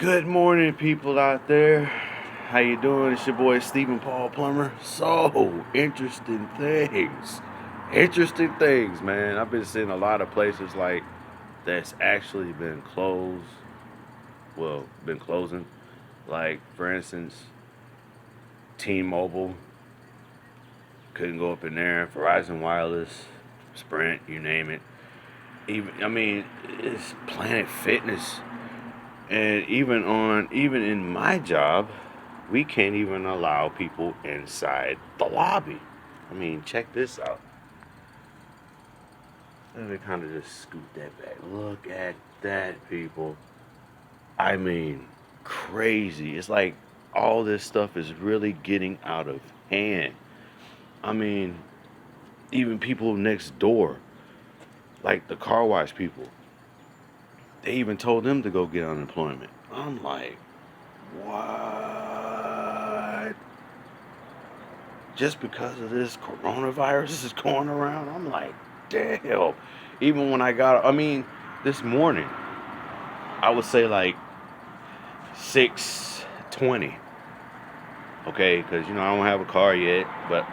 Good morning, people out there. How you doing? It's your boy Stephen Paul Plummer. So interesting things, man. I've been seeing a lot of places like that's actually been closed. Well, been closing. Like for instance, T-Mobile couldn't go up in there. Verizon Wireless, Sprint, you name it. It's Planet Fitness. And even in my job, we can't even allow people inside the lobby. Check this out. Let me kind of just scoot that back. Look at that, people. I mean, crazy. It's like all this stuff is really getting out of hand. I mean, even people next door, like the car wash people, they even told them to go get unemployment. I'm like, what? Just because of this coronavirus is going around? I'm like, damn. Even when this morning, I would say like 6:20. Okay, because I don't have a car yet, but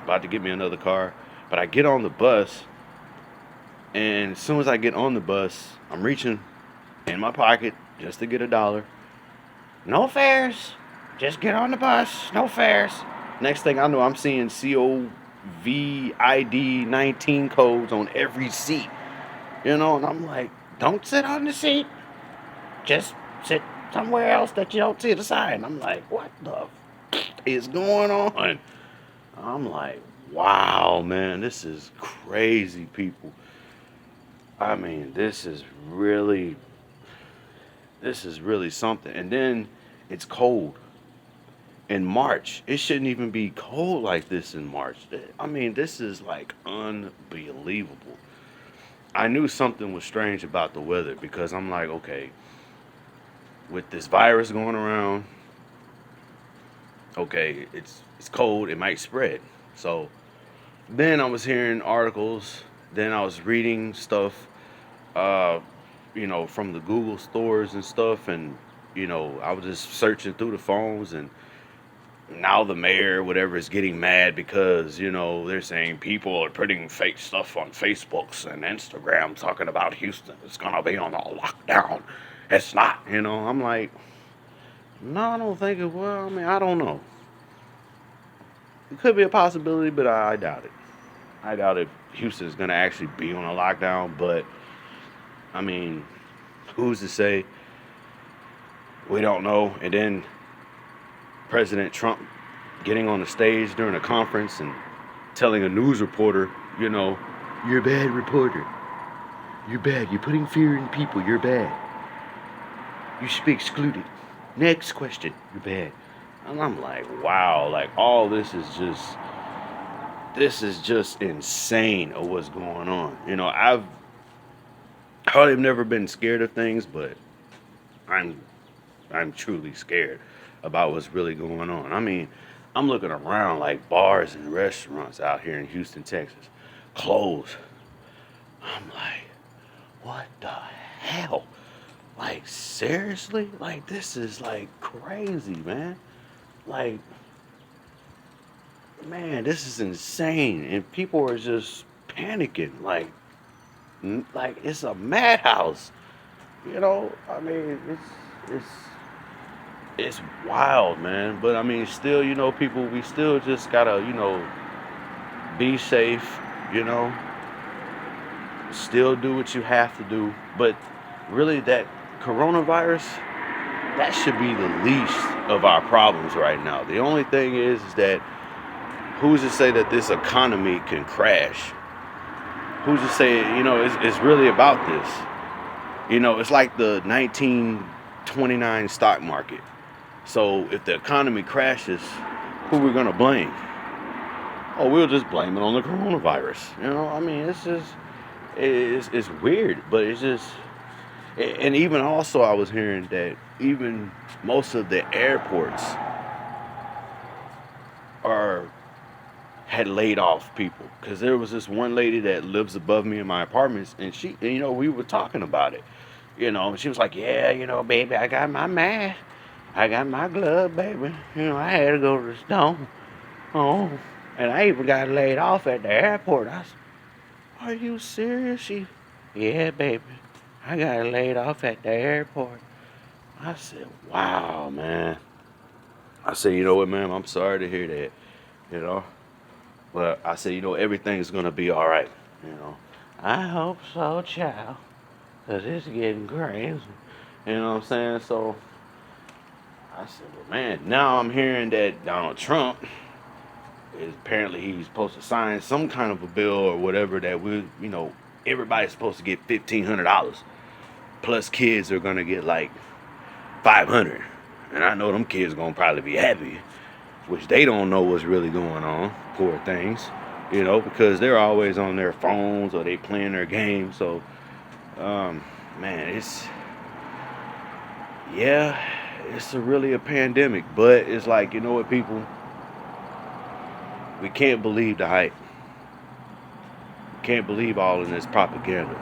about to get me another car. But I get on the bus, and as soon as I get on the bus, I'm reaching in my pocket just to get $1. No fares. Just get on the bus. No fares. Next thing I know, I'm seeing COVID 19 codes on every seat. And I'm like, don't sit on the seat. Just sit somewhere else that you don't see the sign. I'm like, what the is going on? I'm like, wow, man, this is crazy, people. This is really something. And then it's cold. In March, it shouldn't even be cold like this in March. This is like unbelievable. I knew something was strange about the weather because I'm like, okay, with this virus going around, okay, it's cold, it might spread. So then I was hearing articles, then I was reading stuff, uh, from the Google stores and stuff, and I was just searching through the phones, and now the mayor, whatever, is getting mad because they're saying people are putting fake stuff on Facebooks and Instagram talking about Houston. It's gonna be on a lockdown. It's not. I'm like, no, I don't think it will. I don't know. It could be a possibility, but I doubt it. I doubt if Houston's gonna actually be on a lockdown. But I mean, who's to say? We don't know. And then President Trump getting on the stage during a conference and telling a news reporter, you're a bad reporter. You're bad. You're putting fear in people. You're bad. You should be excluded. Next question. You're bad. And I'm like, wow, like all this is just insane of what's going on. I've probably never been scared of things, but I'm I'm truly scared about what's really going on. I'm looking around like bars and restaurants out here in Houston, Texas, closed. I'm like, what the hell? Like, seriously? Like, this is like crazy, man. Like, man, this is insane. And people are just panicking. Like it's a madhouse. It's it's wild, man. But still, people, we still just gotta, be safe, you know, still do what you have to do. But really, that coronavirus, that should be the least of our problems right now. The only thing is that who's to say that this economy can crash? Who's to say, it's really about this? It's like the 1929 stock market. So if the economy crashes, who we gonna blame? Oh, we'll just blame it on the coronavirus. It's just it's weird, but it's just and even also I was hearing that even most of the airports are had laid off people because there was this one lady that lives above me in my apartments, and we were talking about it. She was like, yeah, baby, I got my mask. I got my glove, baby. I had to go to the store. Oh, and I even got laid off at the airport. I said, are you serious? Yeah, baby. I got laid off at the airport. I said, wow, man. I said, you know what, ma'am? I'm sorry to hear that, you know. But I said, everything's going to be all right, you know. I hope so, child. Because it's getting crazy. You know what I'm saying? So I said, well, man, now I'm hearing that Donald Trump apparently he's supposed to sign some kind of a bill or whatever that everybody's supposed to get $1,500. Plus kids are going to get like 500. And I know them kids going to probably be happy, which they don't know what's really going on, poor things, because they're always on their phones or they playing their games. So, man, it's really a pandemic, but it's like, you know what, people, we can't believe the hype. We can't believe all of this propaganda,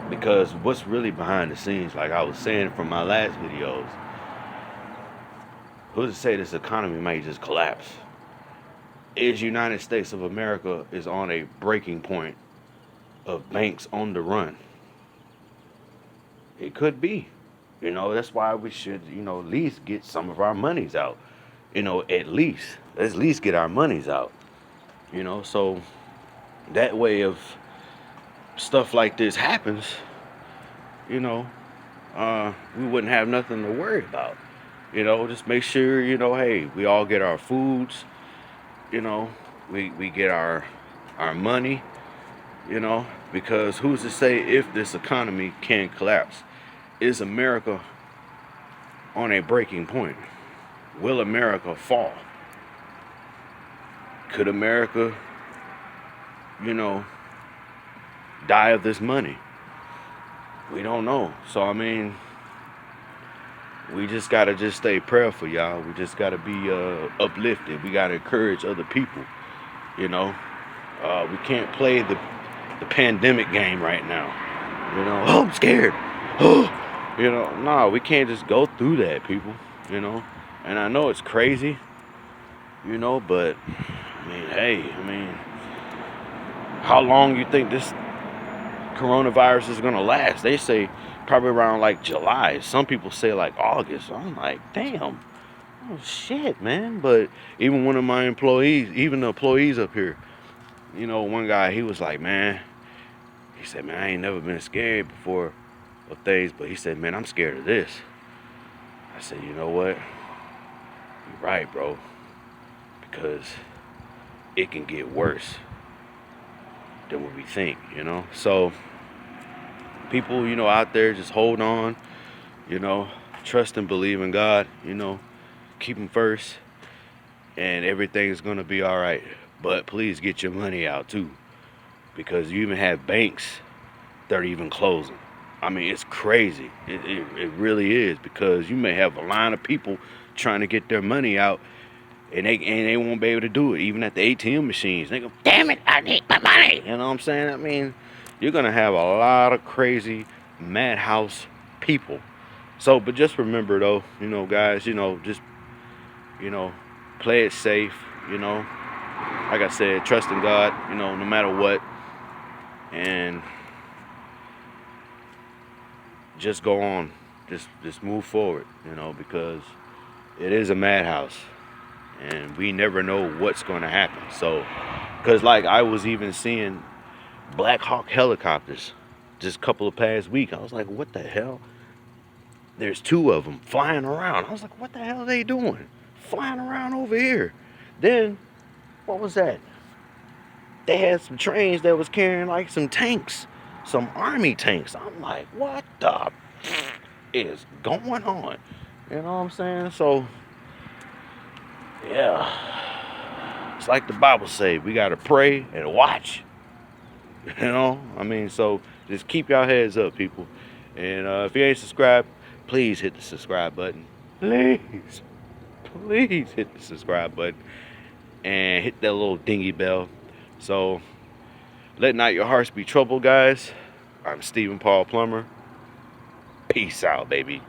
because what's really behind the scenes, like I was saying from my last videos, who's to say this economy might just collapse? Is United States of America is on a breaking point of banks on the run? It could be. That's why we should, at least get some of our monies out. Let's at least get our monies out. So that way if stuff like this happens, we wouldn't have nothing to worry about. Just make sure, hey, we all get our foods, we get our money, because who's to say if this economy can collapse? Is America on a breaking point? Will America fall? Could America, die of this money? We don't know. So, I mean, we just got to just stay prayerful, y'all. We just got to be uplifted. We got to encourage other people, We can't play the pandemic game right now. Oh, I'm scared. Oh, no, we can't just go through that, people, And I know it's crazy, but, how long you think this coronavirus is going to last? They say probably around like July. Some people say like August. I'm like, damn. Oh, shit, man. But even one of my employees, even the employees up here, one guy, he was like, man, he said, man, I ain't never been scared before of things, but he said, man, I'm scared of this. I said, you know what? You're right, bro. Because it can get worse than what we think, So, people, out there, just hold on, trust and believe in God, keep Him first, and everything's going to be all right. But please get your money out, too, because you even have banks that are even closing. I mean, it's crazy. It really is, because you may have a line of people trying to get their money out, and they won't be able to do it, even at the ATM machines. They go, damn it, I need my money. You know what I'm saying? I mean, you're going to have a lot of crazy madhouse people. So, but just remember, though, guys, just, play it safe, Like I said, trust in God, no matter what. And just go on. Just move forward, because it is a madhouse. And we never know what's going to happen. So, because like I was even seeing Black Hawk helicopters just a couple of past week. I was like, what the hell? There's 2 of them flying around. I was like, what the hell are they doing? Flying around over here. Then, what was that? They had some trains that was carrying like some tanks. Some army tanks. I'm like, what the is going on? You know what I'm saying? So, yeah. It's like the Bible say, we got to pray and watch. So just keep y'all heads up, people. And if you ain't subscribed, please hit the subscribe button. Please hit the subscribe button. And hit that little dingy bell. So, let not your hearts be troubled, guys. I'm Stephen Paul Plummer. Peace out, baby.